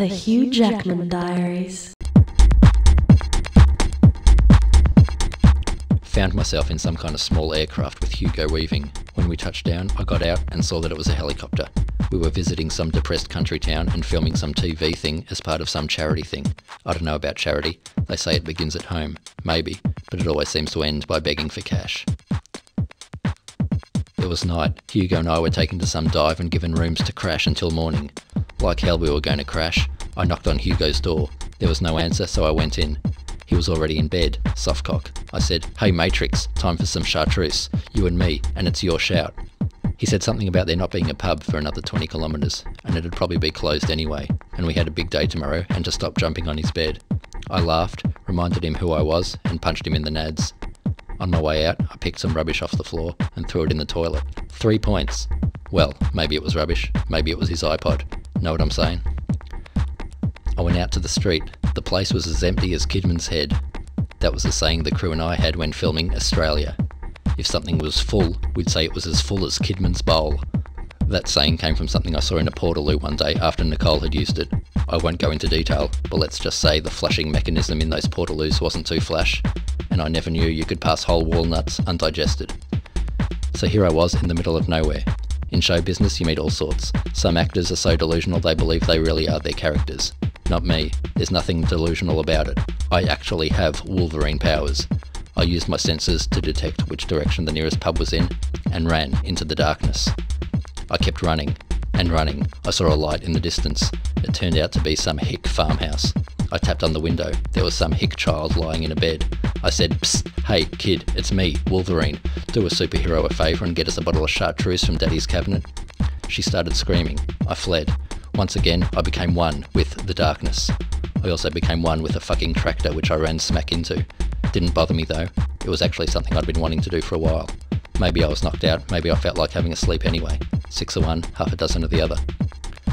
The Hugh Jackman Diaries. Found myself in some kind of small aircraft with Hugo weaving. When we touched down, I got out and saw that it was a helicopter. We were visiting some depressed country town and filming some TV thing as part of some charity thing. I don't know about charity. They say it begins at home. Maybe, but it always seems to end by begging for cash. It was night. Hugo and I were taken to some dive and given rooms to crash until morning. Like hell we were going to crash. I knocked on Hugo's door. There was no answer, so I went in. He was already in bed, softcock. I said, "Hey Matrix, time for some chartreuse. You and me, and it's your shout." He said something about there not being a pub for another 20 kilometres, and it'd probably be closed anyway, and we had a big day tomorrow, and to stop jumping on his bed. I laughed, reminded him who I was, and punched him in the nads. On my way out, I picked some rubbish off the floor and threw it in the toilet. 3 points. Well, maybe it was rubbish, maybe it was his iPod. Know what I'm saying? I went out to the street. The place was as empty as Kidman's Head. That was the saying the crew and I had when filming Australia. If something was full, we'd say it was as full as Kidman's Bowl. That saying came from something I saw in a portaloo one day after Nicole had used it. I won't go into detail, but let's just say the flushing mechanism in those portaloos wasn't too flash, and I never knew you could pass whole walnuts undigested. So here I was in the middle of nowhere. In show business you meet all sorts. Some actors are so delusional they believe they really are their characters. Not me. There's nothing delusional about it. I actually have Wolverine powers. I used my senses to detect which direction the nearest pub was in, and ran into the darkness. I kept running, and running. I saw a light in the distance. It turned out to be some hick farmhouse. I tapped on the window. There was some hick child lying in a bed. I said, "Psst, hey kid, it's me, Wolverine. Do a superhero a favour and get us a bottle of chartreuse from Daddy's cabinet." She started screaming. I fled. Once again, I became one with the darkness. I also became one with a fucking tractor which I ran smack into. Didn't bother me though. It was actually something I'd been wanting to do for a while. Maybe I was knocked out, maybe I felt like having a sleep anyway. 6 of one, half a dozen of the other.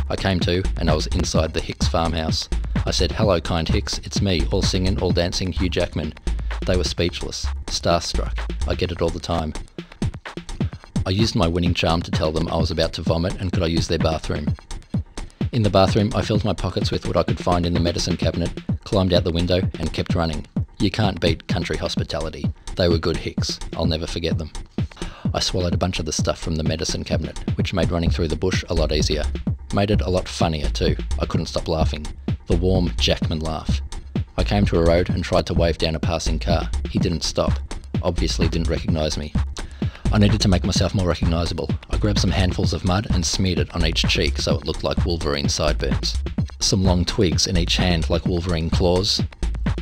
I came to, and I was inside the Hicks farmhouse. I said, "Hello kind Hicks, it's me, all singing, all dancing, Hugh Jackman." They were speechless, starstruck. I get it all the time. I used my winning charm to tell them I was about to vomit and could I use their bathroom. In the bathroom, I filled my pockets with what I could find in the medicine cabinet, climbed out the window and kept running. You can't beat country hospitality. They were good Hicks. I'll never forget them. I swallowed a bunch of the stuff from the medicine cabinet, which made running through the bush a lot easier. Made it a lot funnier too. I couldn't stop laughing. The warm Jackman laugh. I came to a road and tried to wave down a passing car. He didn't stop. Obviously didn't recognise me. I needed to make myself more recognisable. I grabbed some handfuls of mud and smeared it on each cheek so it looked like Wolverine sideburns. Some long twigs in each hand like Wolverine claws,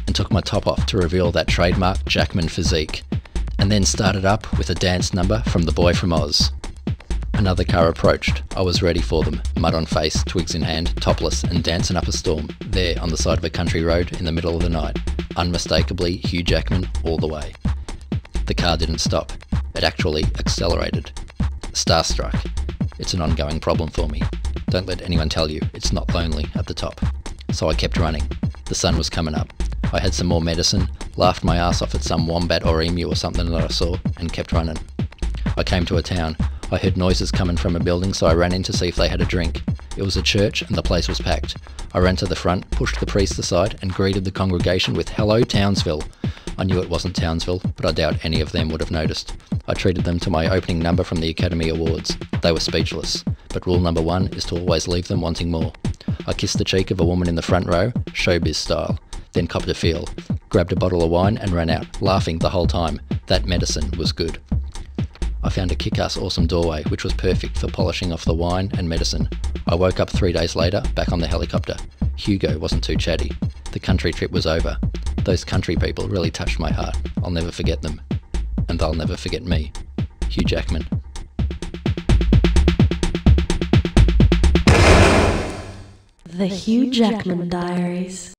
and took my top off to reveal that trademark Jackman physique, and then started up with a dance number from the boy from Oz. Another car approached. I was ready for them, mud on face, twigs in hand, topless and dancing up a storm, there on the side of a country road in the middle of the night. Unmistakably Hugh Jackman all the way. The car didn't stop. It actually accelerated. Starstruck. It's an ongoing problem for me. Don't let anyone tell you it's not lonely at the top. So I kept running. The sun was coming up. I had some more medicine, laughed my ass off at some wombat or emu or something that I saw, and kept running. I came to a town. I heard noises coming from a building, so I ran in to see if they had a drink. It was a church and the place was packed. I ran to the front, pushed the priest aside, and greeted the congregation with "Hello Townsville." I knew it wasn't Townsville, but I doubt any of them would have noticed. I treated them to my opening number from the Academy Awards. They were speechless, but rule number 1 is to always leave them wanting more. I kissed the cheek of a woman in the front row, showbiz style, then copped a feel, grabbed a bottle of wine and ran out, laughing the whole time. That medicine was good. I found a kick-ass awesome doorway, which was perfect for polishing off the wine and medicine. I woke up 3 days later, back on the helicopter. Hugo wasn't too chatty. The country trip was over. Those country people really touched my heart. I'll never forget them. And they'll never forget me. Hugh Jackman. The Hugh Jackman Diaries.